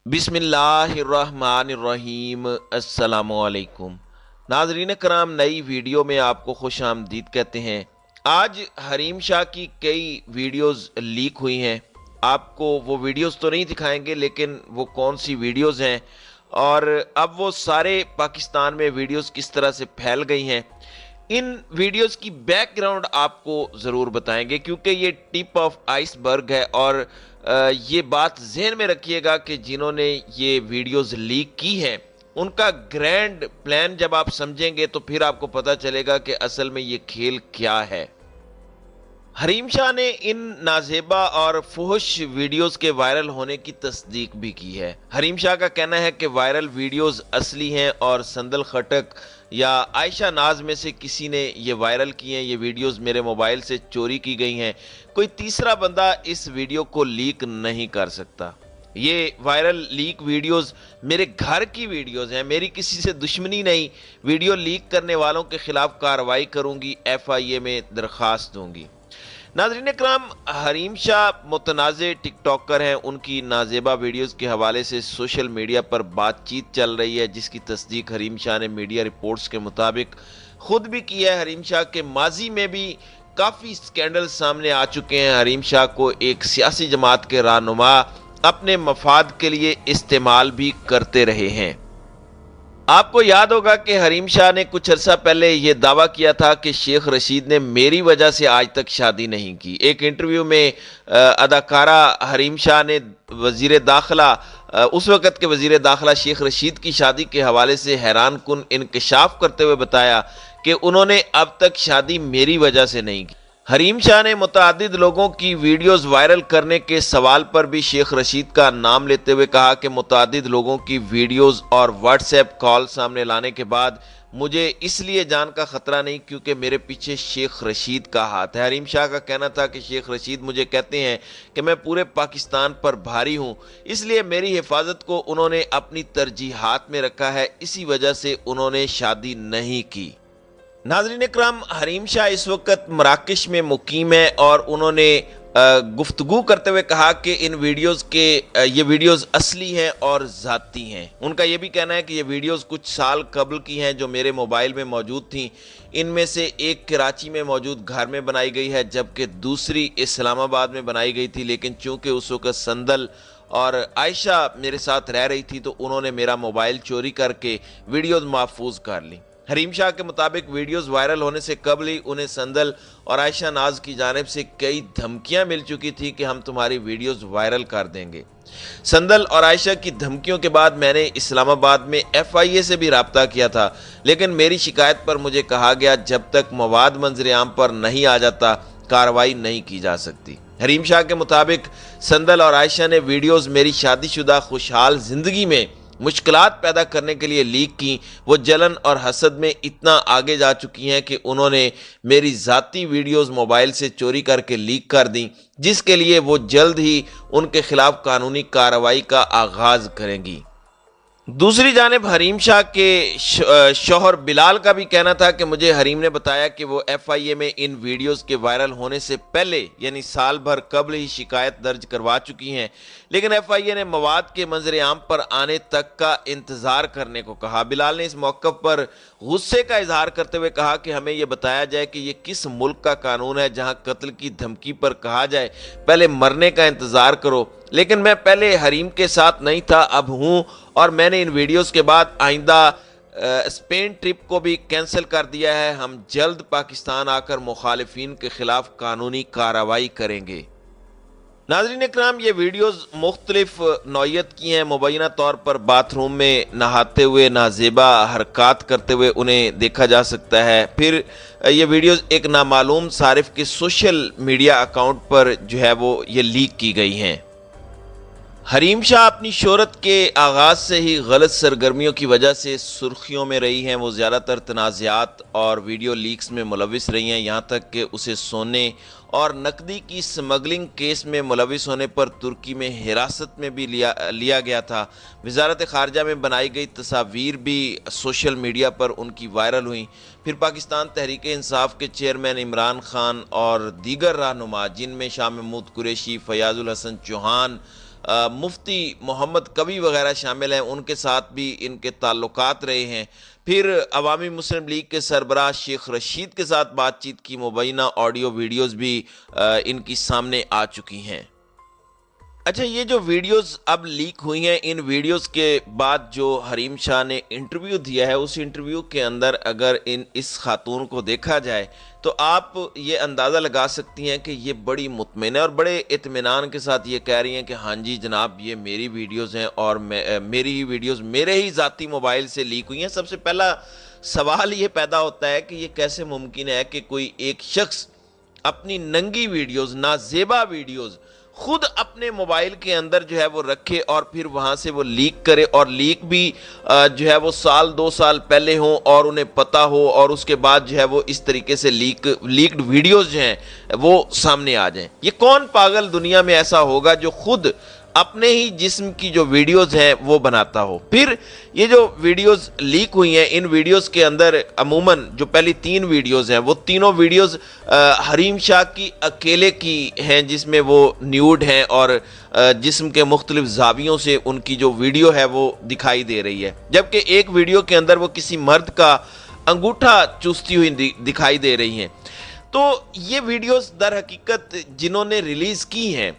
बिस्मिल्लाहिर्रहमानिर्रहीम। अस्सलामुअलैकुम नाजरीन कराम, नई वीडियो में आपको खुश आमदीद कहते हैं। आज हरीम शाह की कई वीडियोस लीक हुई हैं। आपको वो वीडियोस तो नहीं दिखाएंगे, लेकिन वो कौन सी वीडियोस हैं और अब वो सारे पाकिस्तान में वीडियोस किस तरह से फैल गई हैं, इन वीडियोस की बैकग्राउंड आपको ज़रूर बताएंगे, क्योंकि ये टिप ऑफ आइसबर्ग है। और ये बात जहन में रखिएगा कि जिन्होंने ये वीडियोस लीक की हैं उनका ग्रैंड प्लान जब आप समझेंगे तो फिर आपको पता चलेगा कि असल में ये खेल क्या है। हरीम शाह ने इन नाजेबा और फुहश वीडियोस के वायरल होने की तस्दीक भी की है। हरीम शाह का कहना है कि वायरल वीडियोस असली हैं और संदल खटक या आयशा नाज में से किसी ने ये वायरल की हैं। ये वीडियोस मेरे मोबाइल से चोरी की गई हैं। कोई तीसरा बंदा इस वीडियो को लीक नहीं कर सकता। ये वायरल लीक वीडियोस मेरे घर की वीडियोस हैं, मेरी किसी से दुश्मनी नहीं। वीडियो लीक करने वालों के खिलाफ कार्रवाई करूंगी, FIA में दरखास्त दूंगी। नाज़रीन इकराम, हरीम शाह मुतनाज़ टिकटॉकर हैं। उनकी नाजेबा वीडियोस के हवाले से सोशल मीडिया पर बातचीत चल रही है, जिसकी तस्दीक हरीम शाह ने मीडिया रिपोर्ट्स के मुताबिक खुद भी की है। हरीम शाह के माजी में भी काफ़ी स्कैंडल सामने आ चुके हैं। हरीम शाह को एक सियासी जमात के रहनुमा अपने मफाद के लिए इस्तेमाल भी करते रहे हैं। आपको याद होगा कि हरीम शाह ने कुछ अरसा पहले यह दावा किया था कि शेख रशीद ने मेरी वजह से आज तक शादी नहीं की। एक इंटरव्यू में अदाकारा हरीम शाह ने वजीर दाखिला, उस वक़्त के वजीर दाखिला शेख रशीद की शादी के हवाले से हैरान कुन इंकशाफ करते हुए बताया कि उन्होंने अब तक शादी मेरी वजह से नहीं की। हरीम शाह ने मुतअद्दिद लोगों की वीडियोस वायरल करने के सवाल पर भी शेख रशीद का नाम लेते हुए कहा कि मुतअद्दिद लोगों की वीडियोस और व्हाट्सएप कॉल सामने लाने के बाद मुझे इसलिए जान का खतरा नहीं, क्योंकि मेरे पीछे शेख रशीद का हाथ है। हरीम शाह का कहना था कि शेख रशीद मुझे कहते हैं कि मैं पूरे पाकिस्तान पर भारी हूँ, इसलिए मेरी हिफाजत को उन्होंने अपनी तरजीहात में रखा है, इसी वजह से उन्होंने शादी नहीं की। नाज़रीन इकराम, हरीम शाह इस वक्त मराकश में मुकीम है और उन्होंने गुफ्तगू करते हुए कहा कि इन वीडियोस के ये वीडियोस असली हैं और ज़ाती हैं। उनका ये भी कहना है कि ये वीडियोस कुछ साल कबल की हैं जो मेरे मोबाइल में मौजूद थीं। इनमें से एक कराची में मौजूद घर में बनाई गई है, जबकि दूसरी इस्लामाबाद में बनाई गई थी। लेकिन चूंकि उस वक्त संदल और आयशा मेरे साथ रह रही थी तो उन्होंने मेरा मोबाइल चोरी करके वीडियोस महफूज कर ली। हरीम शाह के मुताबिक वीडियोस वायरल होने से कबल ही उन्हें संदल और आयशा नाज की जानिब से कई धमकियां मिल चुकी थी कि हम तुम्हारी वीडियोस वायरल कर देंगे। संदल और आयशा की धमकियों के बाद मैंने इस्लामाबाद में FIA से भी रब्ता किया था, लेकिन मेरी शिकायत पर मुझे कहा गया जब तक मवाद मंजर आम पर नहीं आ जाता कार्रवाई नहीं की जा सकती। हरीम शाह के मुताबिक संदल और आयशा ने वीडियोस मेरी शादीशुदा खुशहाल जिंदगी में मुश्किलात पैदा करने के लिए लीक की। वो जलन और हसद में इतना आगे जा चुकी हैं कि उन्होंने मेरी ज़ाती वीडियोस मोबाइल से चोरी करके लीक कर दी, जिसके लिए वो जल्द ही उनके खिलाफ कानूनी कार्रवाई का आगाज़ करेंगी। दूसरी जानिब हरीम शाह के शौहर बिलाल का भी कहना था कि मुझे हरीम ने बताया कि वो FIA में इन वीडियोस के वायरल होने से पहले यानी साल भर कबल ही शिकायत दर्ज करवा चुकी हैं, लेकिन FIA ने मवाद के मंजर आम पर आने तक का इंतज़ार करने को कहा। बिलाल ने इस मौके पर गुस्से का इजहार करते हुए कहा कि हमें यह बताया जाए कि ये किस मुल्क का कानून है जहां कत्ल की धमकी पर कहा जाए पहले मरने का इंतज़ार करो। लेकिन मैं पहले हरीम के साथ नहीं था, अब हूं, और मैंने इन वीडियोस के बाद आइंदा स्पेन ट्रिप को भी कैंसिल कर दिया है। हम जल्द पाकिस्तान आकर मुखालिफिन के खिलाफ कानूनी कार्रवाई करेंगे। नाज़रीन इकराम, ये वीडियोस मुख्तलिफ नौयत की हैं। मुबैना तौर पर बाथरूम में नहाते हुए नाजेबा हरकत करते हुए उन्हें देखा जा सकता है। फिर ये वीडियोस एक नामालूम सारिफ के सोशल मीडिया अकाउंट पर जो है वो ये लीक की गई हैं। हरीम शाह अपनी शोहरत के आगाज़ से ही गलत सरगर्मियों की वजह से सुर्खियों में रही हैं। वो ज़्यादातर तनाज़ात और वीडियो लीक्स में मुलविस रही हैं, यहाँ तक कि उसे सोने और नकदी की स्मगलिंग केस में मुलविस होने पर तुर्की में हिरासत में भी लिया गया था। वजारत ख़ारजा में बनाई गई तस्वीर भी सोशल मीडिया पर उनकी वायरल हुई। फिर पाकिस्तान तहरीक इंसाफ के चेयरमैन इमरान खान और दीगर रहनुमा, जिनमें शाह महमूद कुरैशी, फयाजुल हसन चौहान, مفتی محمد کبھی وغیرہ شامل ہیں، ان کے ساتھ بھی ان کے تعلقات رہے ہیں۔ پھر عوامی مسلم لیگ کے سربراہ شیخ رشید کے ساتھ بات چیت کی مبینہ آڈیو ویڈیوز بھی ان کی سامنے آ چکی ہیں۔ اچھا، یہ جو ویڈیوز اب لیک ہوئی ہیں، ان ویڈیوز کے بعد جو حریم شاہ نے انٹرویو دیا ہے، اس انٹرویو کے اندر اگر اس خاتون کو دیکھا جائے تو آپ یہ اندازہ لگا سکتی ہیں کہ یہ بڑی مطمئن ہے اور بڑے اطمینان کے ساتھ یہ کہہ رہی ہیں کہ ہاں جی جناب، یہ میری ویڈیوز ہیں اور میری ہی ویڈیوز میرے ہی ذاتی موبائل سے لیک ہوئی ہیں۔ سب سے پہلا سوال یہ پیدا ہوتا ہے کہ یہ کیسے ممکن ہے کہ کوئی ایک شخص اپنی ننگی ویڈیوز، نازیبا ویڈیوز خود اپنے موبائل کے اندر جو ہے وہ رکھے اور پھر وہاں سے وہ لیک کرے، اور لیک بھی جو ہے وہ سال 2 سال پہلے ہوں اور انہیں پتہ ہو، اور اس کے بعد جو ہے وہ اس طریقے سے لیکڈ ویڈیوز جو ہیں وہ سامنے آ جائیں۔ یہ کون پاگل دنیا میں ایسا ہوگا جو خود اپنے ہی جسم کی جو ویڈیوز ہیں وہ بناتا ہو؟ پھر یہ جو ویڈیوز لیک ہوئی ہیں، ان ویڈیوز کے اندر عموماً جو پہلی 3 ویڈیوز ہیں، وہ تینوں ویڈیوز حریم شاہ کی اکیلے کی ہیں، جس میں وہ نیوڈ ہیں اور جسم کے مختلف زاویوں سے ان کی جو ویڈیو ہے وہ دکھائی دے رہی ہے، جبکہ ایک ویڈیو کے اندر وہ کسی مرد کا انگوٹھا چوستی ہوئی دکھائی دے رہی ہیں۔ تو یہ ویڈیوز در حقیقت جنہوں نے ریلیز کی ہیں،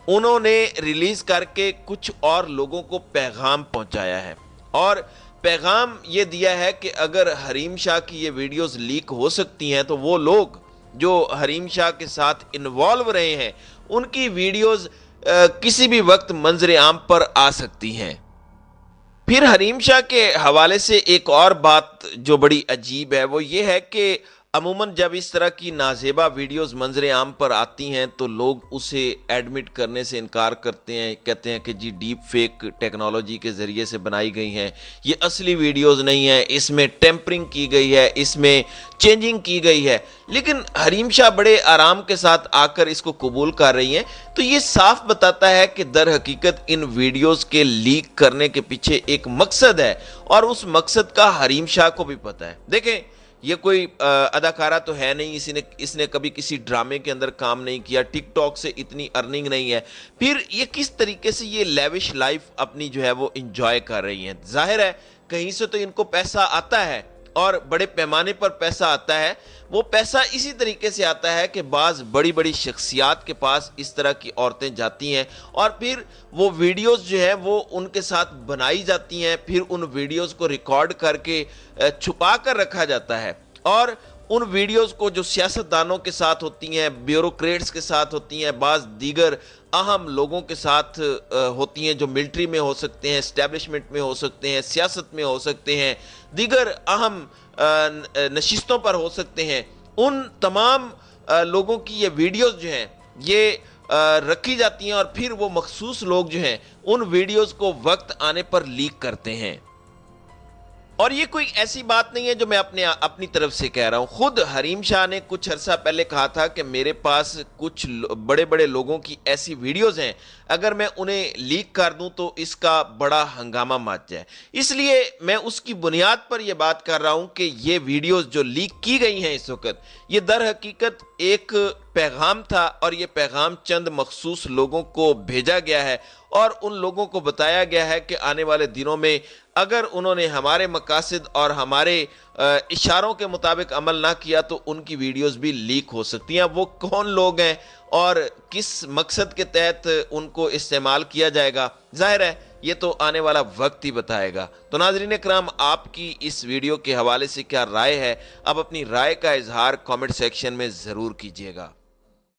انہوں نے ریلیز کر کے کچھ اور لوگوں کو پیغام پہنچایا ہے، اور پیغام یہ دیا ہے کہ اگر حریم شاہ کی یہ ویڈیوز لیک ہو سکتی ہیں تو وہ لوگ جو حریم شاہ کے ساتھ انوالو رہے ہیں، ان کی ویڈیوز کسی بھی وقت منظر عام پر آ سکتی ہیں۔ پھر حریم شاہ کے حوالے سے ایک اور بات جو بڑی عجیب ہے وہ یہ ہے کہ عموماً جب اس طرح کی نازیبا ویڈیوز منظر عام پر آتی ہیں تو لوگ اسے ایڈمٹ کرنے سے انکار کرتے ہیں، کہتے ہیں کہ جی ڈیپ فیک ٹیکنالوجی کے ذریعے سے بنائی گئی ہیں، یہ اصلی ویڈیوز نہیں ہیں، اس میں ٹیمپرنگ کی گئی ہے، اس میں چینجنگ کی گئی ہے۔ لیکن حریم شاہ بڑے آرام کے ساتھ آ کر اس کو قبول کر رہی ہیں، تو یہ صاف بتاتا ہے کہ در حقیقت ان ویڈیوز کے لیک کرنے کے پیچھے ایک مقصد ہے، اور اس مقصد کا حریم شاہ کو بھی پتہ ہے۔ دیکھیں، یہ کوئی اداکارہ تو ہے نہیں، اس نے کبھی کسی ڈرامے کے اندر کام نہیں کیا، ٹک ٹاک سے اتنی ارننگ نہیں ہے، پھر یہ کس طریقے سے یہ لیوش لائف اپنی جو ہے وہ انجوائے کر رہی ہیں؟ ظاہر ہے کہیں سے تو ان کو پیسہ آتا ہے، اور بڑے پیمانے پر پیسہ آتا ہے۔ وہ پیسہ اسی طریقے سے آتا ہے کہ بعض بڑی بڑی شخصیات کے پاس اس طرح کی عورتیں جاتی ہیں، اور پھر وہ ویڈیوز جو ہیں وہ ان کے ساتھ بنائی جاتی ہیں، پھر ان ویڈیوز کو ریکارڈ کر کے چھپا کر رکھا جاتا ہے، اور ان ویڈیوز کو جو سیاستدانوں کے ساتھ ہوتی ہیں، بیوروکریٹس کے ساتھ ہوتی ہیں، بعض دیگر اہم لوگوں کے ساتھ ہوتی ہیں، جو ملٹری میں ہو سکتے ہیں، اسٹیبلشمنٹ میں ہو سکتے ہیں، سیاست میں ہو سکتے ہیں، دیگر اہم نشستوں پر ہو سکتے ہیں، ان تمام لوگوں کی یہ ویڈیوز جو ہیں یہ رکھی جاتی ہیں، اور پھر وہ مخصوص لوگ جو ہیں ان ویڈیوز کو وقت آنے پر لیک کرتے ہیں۔ اور یہ کوئی ایسی بات نہیں ہے جو میں اپنی طرف سے کہہ رہا ہوں، خود حریم شاہ نے کچھ عرصہ پہلے کہا تھا کہ میرے پاس کچھ بڑے بڑے لوگوں کی ایسی ویڈیوز ہیں، اگر میں انہیں لیک کر دوں تو اس کا بڑا ہنگامہ مچ جائے۔ اس لیے میں اس کی بنیاد پر یہ بات کر رہا ہوں کہ یہ ویڈیوز جو لیک کی گئی ہیں اس وقت، یہ در حقیقت ایک پیغام تھا، اور یہ پیغام چند مخصوص لوگوں کو بھیجا گیا ہے، اور ان لوگوں کو بتایا گیا ہے کہ آنے والے دنوں میں اگر انہوں نے ہمارے مقاصد اور ہمارے اشاروں کے مطابق عمل نہ کیا تو ان کی ویڈیوز بھی لیک ہو سکتی ہیں۔ وہ کون لوگ ہیں اور کس مقصد کے تحت ان کو استعمال کیا جائے گا، ظاہر ہے یہ تو آنے والا وقت ہی بتائے گا۔ تو ناظرین اکرام، آپ کی اس ویڈیو کے حوالے سے کیا رائے ہے؟ آپ اپنی رائے کا اظہار کامنٹ سیکشن میں ضرور کیجیے گا۔